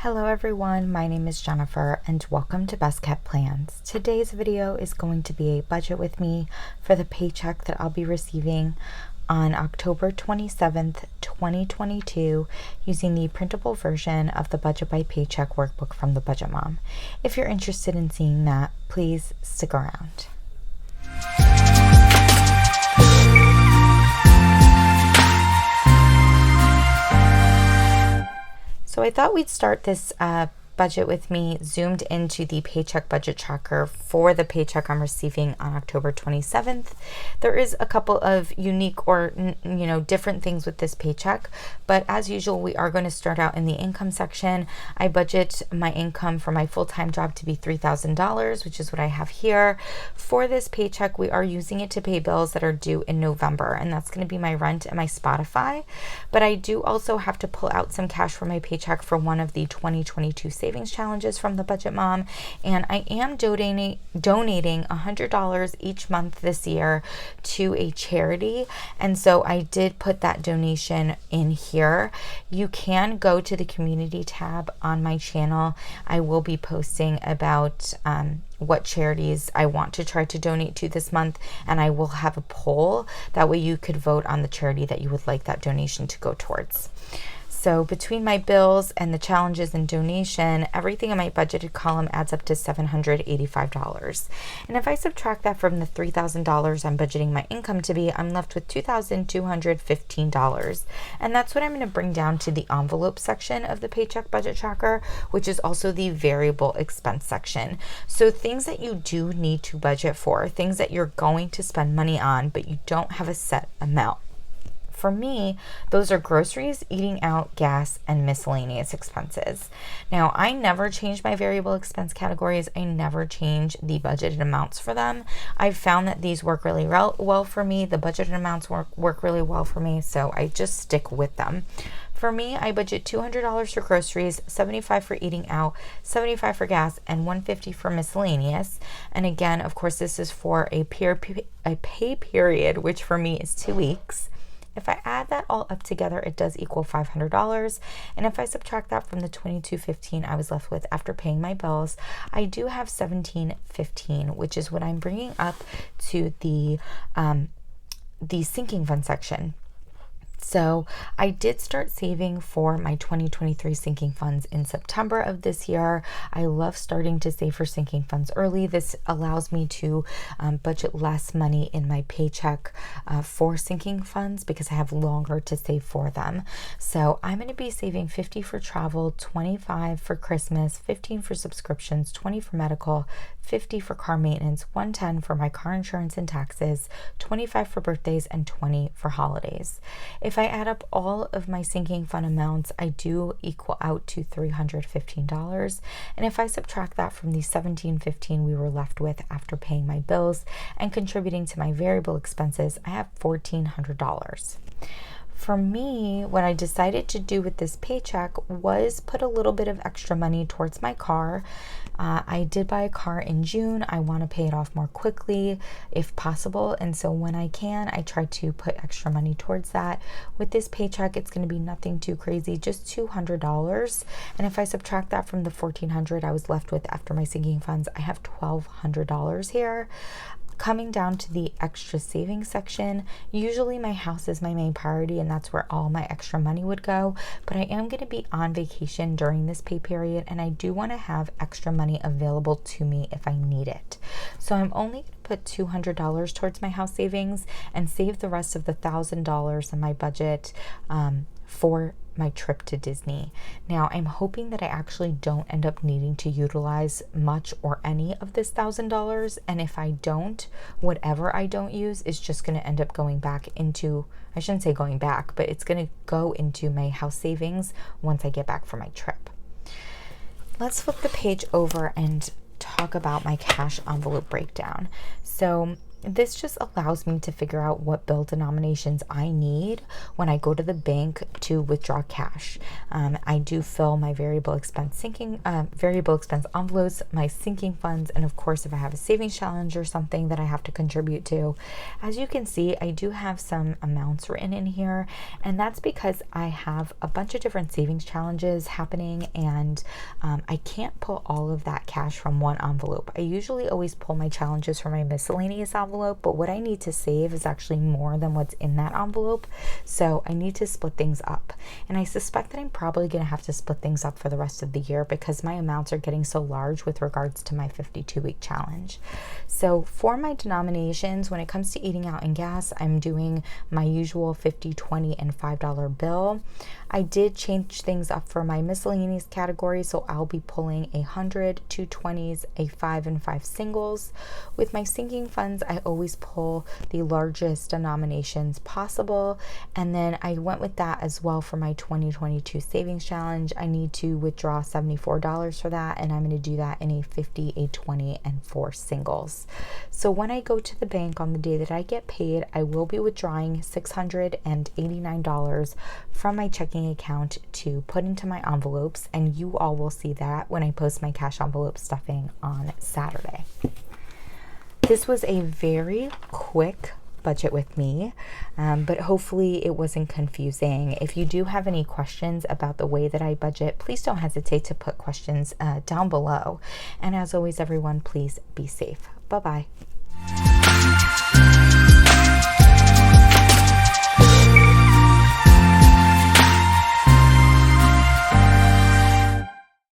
Hello everyone, my name is Jennifer and welcome to Best Kept Plans. Today's video is going to be a budget with me for the paycheck that I'll be receiving on October 27th, 2022 using the printable version of the Budget by Paycheck workbook from the Budget Mom. If you're interested in seeing that, please stick around. So I thought we'd start this budget with me zoomed into the paycheck budget tracker for the paycheck I'm receiving on October 27th. There is a couple of unique or different things with this paycheck, but as usual we are going to start out in the income section. I budget my income for my full-time job to be $3,000, which is what I have here. For this paycheck we are using it to pay bills that are due in November, and that's going to be my rent and my Spotify, but I do also have to pull out some cash from my paycheck for one of the 2022 savings challenges from the Budget Mom, and I am donating $100 each month this year to a charity, and so I did put that donation in here. You can go to the community tab on my channel. I will be posting about what charities I want to try to donate to this month, and I will have a poll. That way you could vote on the charity that you would like that donation to go towards. So between my bills and the challenges and donation, everything in my budgeted column adds up to $785. And if I subtract that from the $3,000 I'm budgeting my income to be, I'm left with $2,215. And that's what I'm going to bring down to the envelope section of the paycheck budget tracker, which is also the variable expense section. So things that you do need to budget for, things that you're going to spend money on, but you don't have a set amount. For me, those are groceries, eating out, gas, and miscellaneous expenses. Now, I never change my variable expense categories. I never change the budgeted amounts for them. I've found that these work really well for me. The budgeted amounts work really well for me, so I just stick with them. For me, I budget $200 for groceries, $75 for eating out, $75 for gas, and $150 for miscellaneous. And again, of course, this is for a pay period, which for me is 2 weeks. If I add that all up together, it does equal $500. And if I subtract that from the $2,215 I was left with after paying my bills, I do have $1,715, which is what I'm bringing up to the sinking fund section. So I did start saving for my 2023 sinking funds in September of this year. I love starting to save for sinking funds early. This allows me to budget less money in my paycheck for sinking funds because I have longer to save for them. So I'm going to be saving $50 for travel, $25 for Christmas, $15 for subscriptions, $20 for medical, $50 for car maintenance, $110 for my car insurance and taxes, $25 for birthdays, and $20 for holidays. If I add up all of my sinking fund amounts, I do equal out to $315. And if I subtract that from the $1,715 we were left with after paying my bills and contributing to my variable expenses, I have $1,400. For me, what I decided to do with this paycheck was put a little bit of extra money towards my car. I did buy a car in June. I want to pay it off more quickly if possible, and so when I can, I try to put extra money towards that. With this paycheck, it's going to be nothing too crazy, just $200. And if I subtract that from the $1,400 I was left with after my sinking funds, I have $1,200 here. Coming down to the extra savings section, usually my house is my main priority and that's where all my extra money would go, but I am going to be on vacation during this pay period and I do want to have extra money available to me if I need it. So I'm only going to put $200 towards my house savings and save the rest of the $1,000 in my budget for my trip to Disney. Now, I'm hoping that I actually don't end up needing to utilize much or any of this $1,000, and if I don't, whatever I don't use is just going to end up going back into, I shouldn't say going back, but it's going to go into my house savings once I get back from my trip. Let's flip the page over and talk about my cash envelope breakdown. So This just allows me to figure out what bill denominations I need when I go to the bank to withdraw cash. I do fill my variable expense envelopes, my sinking funds, and of course, if I have a savings challenge or something that I have to contribute to. As you can see, I do have some amounts written in here, and that's because I have a bunch of different savings challenges happening, and I can't pull all of that cash from one envelope. I usually always pull my challenges from my miscellaneous envelope, but what I need to save is actually more than what's in that envelope, so I need to split things up. And I suspect that I'm probably going to have to split things up for the rest of the year because my amounts are getting so large with regards to my 52-week challenge. So for my denominations, when it comes to eating out and gas, I'm doing my usual 50, 20, and $5 bill. I did change things up for my miscellaneous category, so I'll be pulling 100, 2 20s, a 5 and 5 singles. With my sinking funds, I always pull the largest denominations possible, and then I went with that as well for my 2022 savings challenge. I need to withdraw $74 for that, and I'm going to do that in a 50, a 20, and 4 singles. So when I go to the bank on the day that I get paid, I will be withdrawing $689 from my checking account to put into my envelopes, and you all will see that when I post my cash envelope stuffing on Saturday. This was a very quick budget with me, but hopefully it wasn't confusing. If you do have any questions about the way that I budget, please don't hesitate to put questions down below. And as always, everyone, please be safe. Bye-bye.